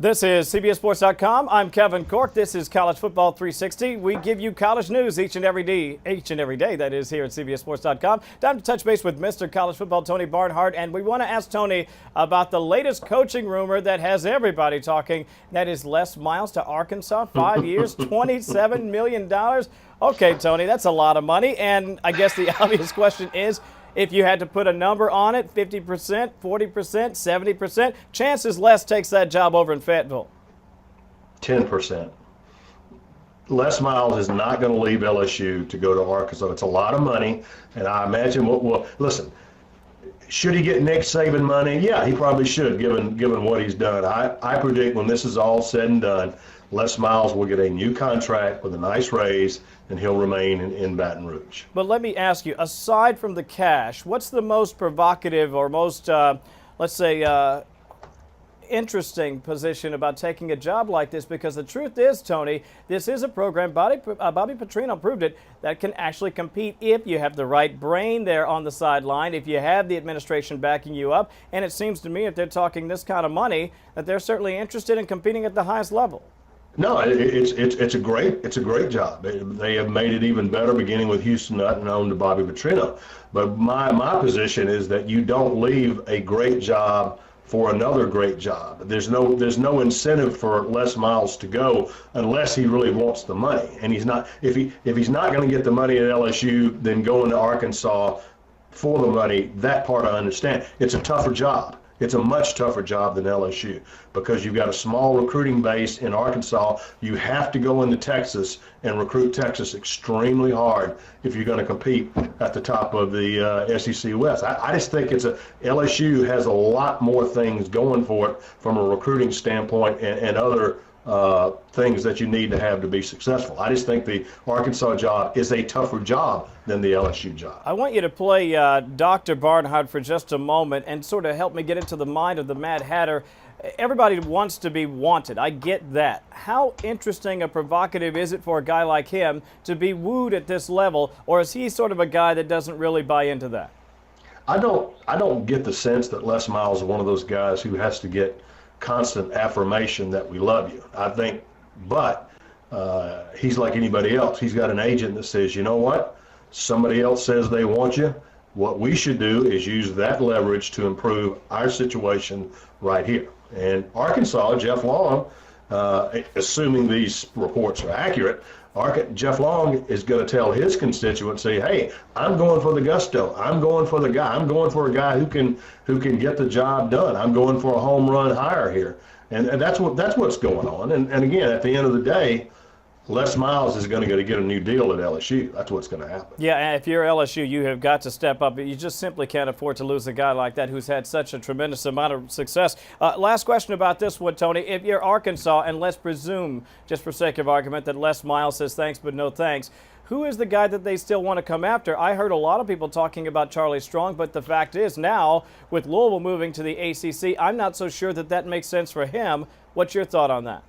This is CBSSports.com. I'm Kevin Cork. This is College Football 360. We give you college news each and every day. That is here at CBSSports.com. Time to touch base with Mr. College Football Tony Barnhart, and we want to ask Tony about the latest coaching rumor that has everybody talking. That is Les Miles to Arkansas, 5 years, $27 million. Okay, Tony, that's a lot of money, and I guess the obvious question is, if you had to put a number on it, 50%, 40%, 70%, chances Les takes that job over in Fayetteville. 10%. Les Miles is not going to leave LSU to go to Arkansas. It's a lot of money, and I imagine listen, should he get Nick Saban money? Yeah, he probably should, given what he's done. I predict when this is all said and done, Les Miles will get a new contract with a nice raise, and he'll remain in Baton Rouge. But let me ask you, aside from the cash, what's the most provocative or most, let's say, interesting position about taking a job like this? Because the truth is, Tony, this is a program, Bobby Petrino proved it, that can actually compete if you have the right brain there on the sideline, if you have the administration backing you up. And it seems to me, if they're talking this kind of money, that they're certainly interested in competing at the highest level. No, it's a great job. They have made it even better, beginning with Houston Nutt and on to Bobby Petrino. But my position is that you don't leave a great job for another great job. There's no incentive for Les Miles to go unless he really wants the money. And he's not. If he's not going to get the money at LSU, then going to Arkansas for the money. That part I understand. It's a tougher job. It's a much tougher job than LSU because you've got a small recruiting base in Arkansas. You have to go into Texas and recruit Texas extremely hard if you're going to compete at the top of the SEC West. I just think LSU has a lot more things going for it from a recruiting standpoint and other things that you need to have to be successful. I just think the Arkansas job is a tougher job than the LSU job. I want you to play Dr. Barnhart for just a moment and sort of help me get into the mind of the Mad Hatter. Everybody wants to be wanted. I get that. How interesting or provocative is it for a guy like him to be wooed at this level, or is he sort of a guy that doesn't really buy into that? I don't get the sense that Les Miles is one of those guys who has to get constant affirmation that we love you. I think, but he's like anybody else. He's got an agent that says, you know what? Somebody else says they want you. What we should do is use that leverage to improve our situation right here. And Arkansas, Jeff Long, assuming these reports are accurate, Jeff Long is going to tell his constituency, hey, I'm going for the gusto. I'm going for the guy. I'm going for a guy who can get the job done. I'm going for a home run hire here. And that's what's going on. And again, at the end of the day, Les Miles is going to get a new deal at LSU. That's what's going to happen. Yeah, and if you're LSU, you have got to step up. You just simply can't afford to lose a guy like that who's had such a tremendous amount of success. Last question about this one, Tony. If you're Arkansas, and let's presume, just for sake of argument, that Les Miles says thanks but no thanks, who is the guy that they still want to come after? I heard a lot of people talking about Charlie Strong, but the fact is now, with Louisville moving to the ACC, I'm not so sure that makes sense for him. What's your thought on that?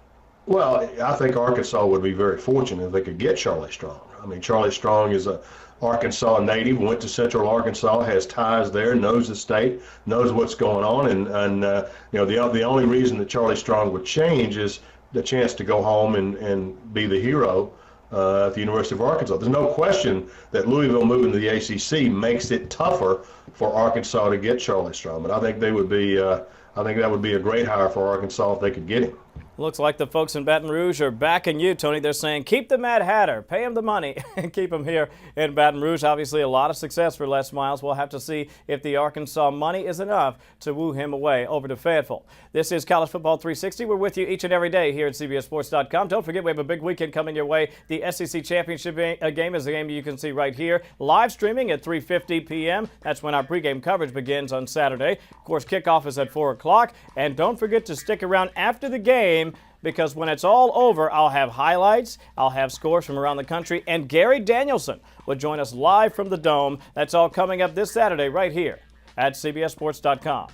Well, I think Arkansas would be very fortunate if they could get Charlie Strong. I mean, Charlie Strong is a Arkansas native, went to Central Arkansas, has ties there, knows the state, knows what's going on, and the only reason that Charlie Strong would change is the chance to go home and be the hero at the University of Arkansas. There's no question that Louisville moving to the ACC makes it tougher for Arkansas to get Charlie Strong, but I think that would be a great hire for Arkansas if they could get him. Looks like the folks in Baton Rouge are backing you, Tony. They're saying keep the Mad Hatter, pay him the money, and keep him here in Baton Rouge. Obviously, a lot of success for Les Miles. We'll have to see if the Arkansas money is enough to woo him away over to Fayetteville. This is College Football 360. We're with you each and every day here at CBSSports.com. Don't forget, we have a big weekend coming your way. The SEC Championship game is a game you can see right here, live streaming at 3:50 p.m. That's when our pregame coverage begins on Saturday. Of course, kickoff is at 4 o'clock. And don't forget to stick around after the game, because when it's all over, I'll have highlights, I'll have scores from around the country, and Gary Danielson will join us live from the Dome. That's all coming up this Saturday right here at CBSSports.com.